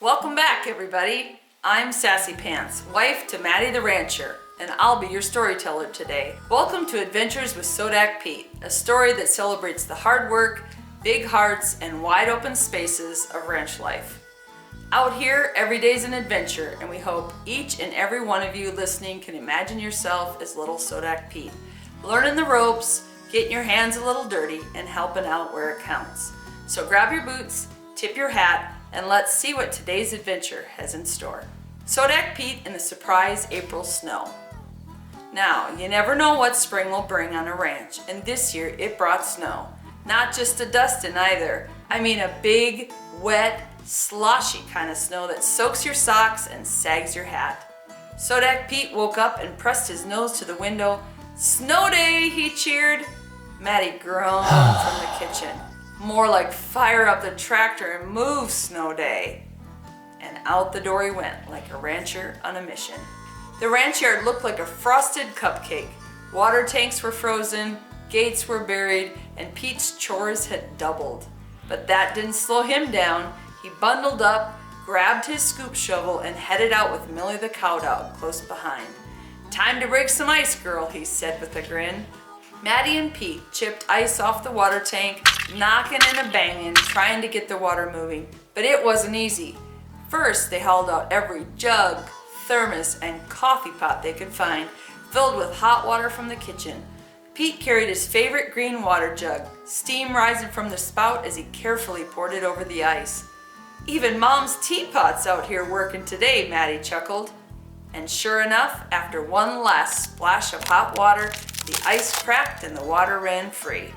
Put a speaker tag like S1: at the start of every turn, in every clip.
S1: Welcome back, everybody. I'm Sassy Pants, wife to Matty the rancher, and I'll be your storyteller today. Welcome to Adventures with Sodak Pete, a story that celebrates the hard work, big hearts, and wide open spaces of ranch life. Out here, every day's an adventure, and we hope each and every one of you listening can imagine yourself as little Sodak Pete, learning the ropes, getting your hands a little dirty, and helping out where it counts. So grab your boots, tip your hat, and let's see what today's adventure has in store. Sodak Pete and the surprise April snow. Now, you never know what spring will bring on a ranch, and this year it brought snow. Not just a dustin' either. I mean a big, wet, sloshy kind of snow that soaks your socks and sags your hat. Sodak Pete woke up and pressed his nose to the window. "Snow day," he cheered. Matty groaned from the kitchen. More like fire up the tractor and move, snow day. And out the door he went like a rancher on a mission. The ranch yard looked like a frosted cupcake. Water tanks were frozen, gates were buried, and Pete's chores had doubled. But that didn't slow him down. He bundled up, grabbed his scoop shovel, and headed out with Millie the Cowdog close behind. "Time to break some ice, girl," he said with a grin. Matty and Pete chipped ice off the water tank, knocking and a banging, trying to get the water moving. But it wasn't easy. First, they hauled out every jug, thermos, and coffee pot they could find, filled with hot water from the kitchen. Pete carried his favorite green water jug, steam rising from the spout as he carefully poured it over the ice. "Even Mom's teapot's out here working today," Matty chuckled. And sure enough, after one last splash of hot water, the ice cracked and the water ran free.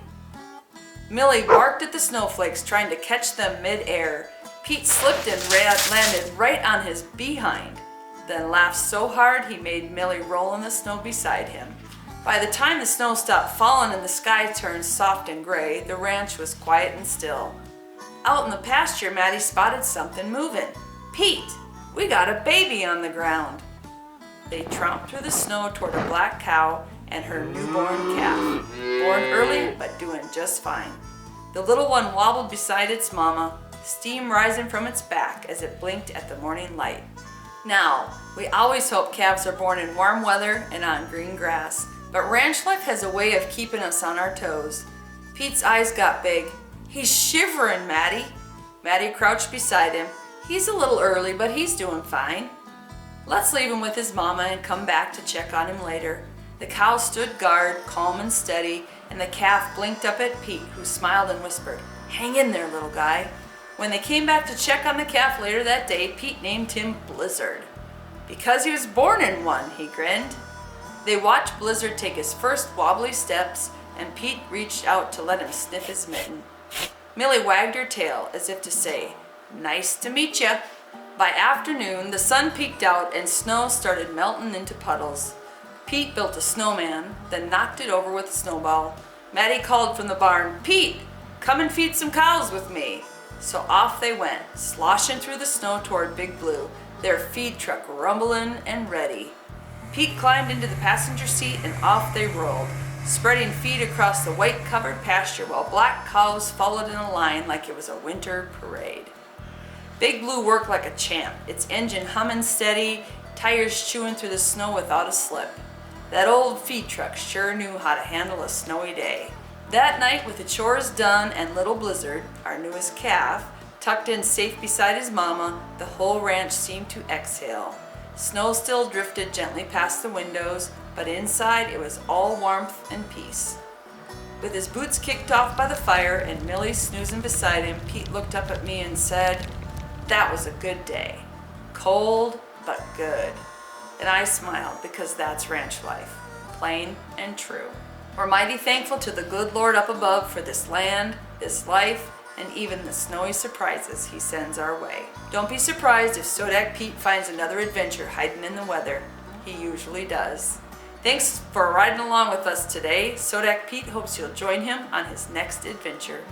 S1: Millie barked at the snowflakes, trying to catch them mid-air. Pete slipped and landed right on his behind, then laughed so hard he made Millie roll in the snow beside him. By the time the snow stopped falling and the sky turned soft and gray, the ranch was quiet and still. Out in the pasture, Matty spotted something moving. "Pete, we got a baby on the ground." They tromped through the snow toward a black cow and her newborn calf, born early but doing just fine. The little one wobbled beside its mama, steam rising from its back as it blinked at the morning light. Now, we always hope calves are born in warm weather and on green grass, but ranch life has a way of keeping us on our toes. Pete's eyes got big. "He's shivering, Matty." Matty crouched beside him. "He's a little early, but he's doing fine. Let's leave him with his mama and come back to check on him later." The cow stood guard, calm and steady, and the calf blinked up at Pete, who smiled and whispered, "Hang in there, little guy." When they came back to check on the calf later that day, Pete named him Blizzard. "Because he was born in one," he grinned. They watched Blizzard take his first wobbly steps, and Pete reached out to let him sniff his mitten. Millie wagged her tail as if to say, "Nice to meet ya." By afternoon, the sun peeked out and snow started melting into puddles. Pete built a snowman, then knocked it over with a snowball. Matty called from the barn, "Pete, come and feed some cows with me." So off they went, sloshing through the snow toward Big Blue, their feed truck rumbling and ready. Pete climbed into the passenger seat and off they rolled, spreading feed across the white-covered pasture while black cows followed in a line like it was a winter parade. Big Blue worked like a champ, its engine humming steady, tires chewing through the snow without a slip. That old feed truck sure knew how to handle a snowy day. That night, with the chores done and little Blizzard, our newest calf, tucked in safe beside his mama, the whole ranch seemed to exhale. Snow still drifted gently past the windows, but inside it was all warmth and peace. With his boots kicked off by the fire and Millie snoozing beside him, Pete looked up at me and said, "That was a good day. Cold, but good." And I smiled because that's ranch life, plain and true. We're mighty thankful to the good Lord up above for this land, this life, and even the snowy surprises he sends our way. Don't be surprised if Sodak Pete finds another adventure hiding in the weather. He usually does. Thanks for riding along with us today. Sodak Pete hopes you'll join him on his next adventure.